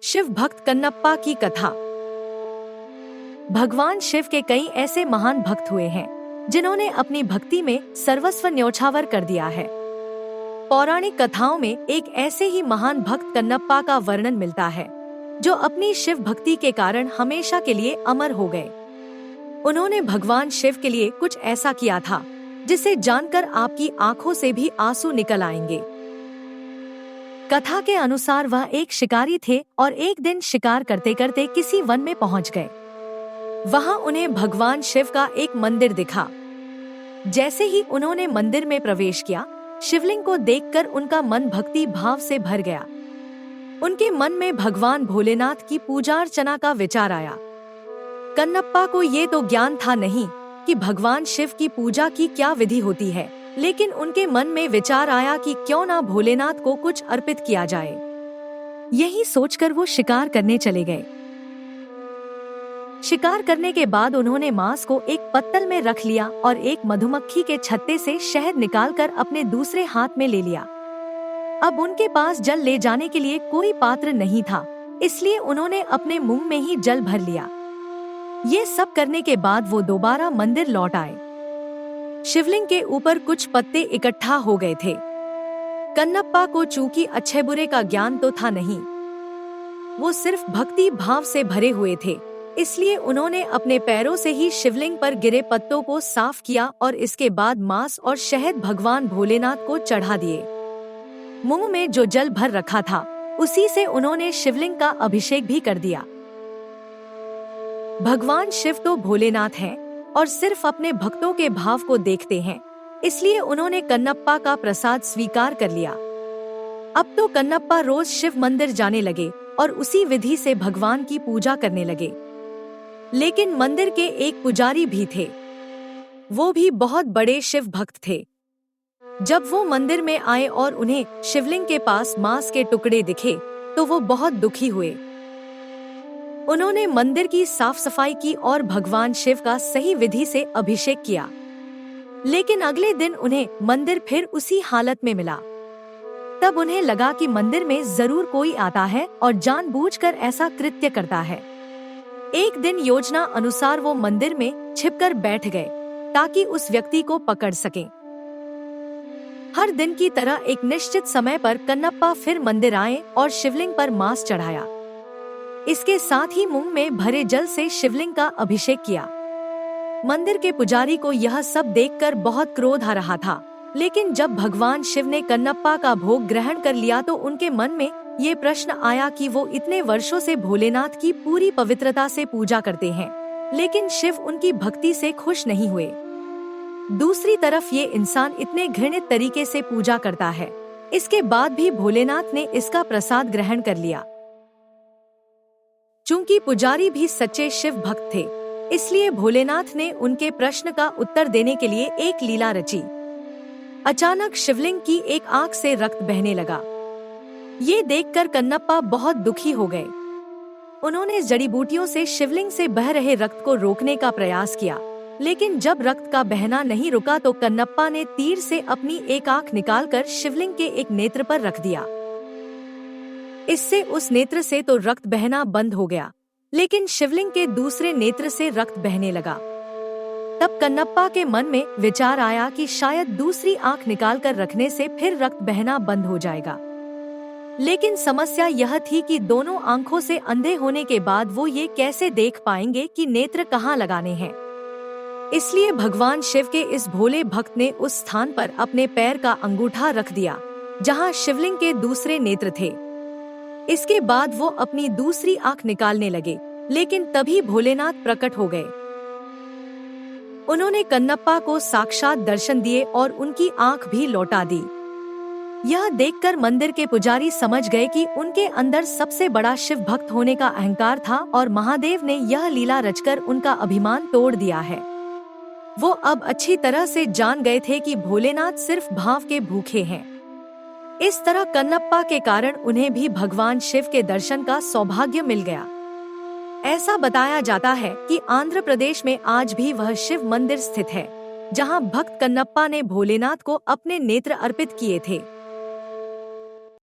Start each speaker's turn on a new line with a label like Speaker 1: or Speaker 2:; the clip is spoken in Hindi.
Speaker 1: शिव भक्त कन्नप्पा की कथा। भगवान शिव के कई ऐसे महान भक्त हुए हैं जिन्होंने अपनी भक्ति में सर्वस्व न्योछावर कर दिया है। पौराणिक कथाओं में एक ऐसे ही महान भक्त कन्नप्पा का वर्णन मिलता है जो अपनी शिव भक्ति के कारण हमेशा के लिए अमर हो गए। उन्होंने भगवान शिव के लिए कुछ ऐसा किया था जिसे जानकर आपकी आंखों से भी आंसू निकल आएंगे। कथा के अनुसार वह एक शिकारी थे और एक दिन शिकार करते करते किसी वन में पहुंच गए। वहां उन्हें भगवान शिव का एक मंदिर दिखा। जैसे ही उन्होंने मंदिर में प्रवेश किया, शिवलिंग को देखकर उनका मन भक्ति भाव से भर गया। उनके मन में भगवान भोलेनाथ की पूजा अर्चना का विचार आया। कन्नप्पा को ये तो ज्ञान था नहीं कि भगवान शिव की पूजा की क्या विधि होती है, लेकिन उनके मन में विचार आया कि क्यों ना भोलेनाथ को कुछ अर्पित किया जाए। यही सोचकर वो शिकार करने चले गए। शिकार करने के बाद उन्होंने मांस को एक पत्तल में रख लिया और एक मधुमक्खी के छत्ते से शहद निकालकर अपने दूसरे हाथ में ले लिया। अब उनके पास जल ले जाने के लिए कोई पात्र नहीं था, इसलिए उन्होंने अपने मुंह में ही जल भर लिया। ये सब करने के बाद वो दोबारा मंदिर लौट आए। शिवलिंग के ऊपर कुछ पत्ते इकट्ठा हो गए थे। कन्नप्पा को चूंकि अच्छे बुरे का ज्ञान तो था नहीं, वो सिर्फ भक्ति भाव से भरे हुए थे, इसलिए उन्होंने अपने पैरों से ही शिवलिंग पर गिरे पत्तों को साफ किया और इसके बाद मांस और शहद भगवान भोलेनाथ को चढ़ा दिए। मुंह में जो जल भर रखा था उसी से उन्होंने शिवलिंग का अभिषेक भी कर दिया। भगवान शिव तो भोलेनाथ हैं और सिर्फ अपने भक्तों के भाव को देखते हैं, इसलिए उन्होंने कन्नप्पा का प्रसाद स्वीकार कर लिया। अब तो कन्नप्पा रोज शिव मंदिर जाने लगे और उसी विधि से भगवान की पूजा करने लगे। लेकिन मंदिर के एक पुजारी भी थे, वो भी बहुत बड़े शिव भक्त थे। जब वो मंदिर में आए और उन्हें शिवलिंग के पास मांस के टुकड़े दिखे तो वो बहुत दुखी हुए। उन्होंने मंदिर की साफ सफाई की और भगवान शिव का सही विधि से अभिषेक किया। लेकिन अगले दिन उन्हें मंदिर फिर उसी हालत में मिला। तब उन्हें लगा कि मंदिर में जरूर कोई आता है और जानबूझकर ऐसा कृत्य करता है। एक दिन योजना अनुसार वो मंदिर में छिपकर बैठ गए ताकि उस व्यक्ति को पकड़ सकें। हर दिन की तरह एक निश्चित समय पर कन्नप्पा फिर मंदिर आए और शिवलिंग पर मांस चढ़ाया। इसके साथ ही मुंह में भरे जल से शिवलिंग का अभिषेक किया। मंदिर के पुजारी को यह सब देखकर बहुत क्रोध आ रहा था, लेकिन जब भगवान शिव ने कन्नप्पा का भोग ग्रहण कर लिया तो उनके मन में ये प्रश्न आया कि वो इतने वर्षों से भोलेनाथ की पूरी पवित्रता से पूजा करते हैं, लेकिन शिव उनकी भक्ति से खुश नहीं हुए। दूसरी तरफ ये इंसान इतने घृणित तरीके से पूजा करता है, इसके बाद भी भोलेनाथ ने इसका प्रसाद ग्रहण कर लिया। चूंकि पुजारी भी सच्चे शिव भक्त थे, इसलिए भोलेनाथ ने उनके प्रश्न का उत्तर देने के लिए एक लीला रची। अचानक शिवलिंग की एक आंख से रक्त बहने लगा। ये देखकर कन्नप्पा बहुत दुखी हो गए। उन्होंने जड़ी बूटियों से शिवलिंग से बह रहे रक्त को रोकने का प्रयास किया, लेकिन जब रक्त का बहना नहीं रुका तो कन्नप्पा ने तीर से अपनी एक आंख निकालकर शिवलिंग के एक नेत्र पर रख दिया। इससे उस नेत्र से तो रक्त बहना बंद हो गया, लेकिन शिवलिंग के दूसरे नेत्र से रक्त बहने लगा। तब कन्नप्पा के मन में विचार आया कि शायद दूसरी आंख निकालकर रखने से फिर रक्त बहना बंद हो जाएगा। लेकिन समस्या यह थी कि दोनों आंखों से अंधे होने के बाद वो ये कैसे देख पाएंगे कि नेत्र कहाँ लगाने हैं। इसलिए भगवान शिव के इस भोले भक्त ने उस स्थान पर अपने पैर का अंगूठा रख दिया जहाँ शिवलिंग के दूसरे नेत्र थे। इसके बाद वो अपनी दूसरी आंख निकालने लगे, लेकिन तभी भोलेनाथ प्रकट हो गए। उन्होंने कन्नप्पा को साक्षात दर्शन दिए और उनकी आंख भी लौटा दी। यह देखकर मंदिर के पुजारी समझ गए कि उनके अंदर सबसे बड़ा शिव भक्त होने का अहंकार था और महादेव ने यह लीला रचकर उनका अभिमान तोड़ दिया है। वो अब अच्छी तरह से जान गए थे कि भोलेनाथ सिर्फ भाव के भूखे हैं। इस तरह कन्नप्पा के कारण उन्हें भी भगवान शिव के दर्शन का सौभाग्य मिल गया। ऐसा बताया जाता है कि आंध्र प्रदेश में आज भी वह शिव मंदिर स्थित है, जहां भक्त कन्नप्पा ने भोलेनाथ को अपने नेत्र अर्पित किए थे।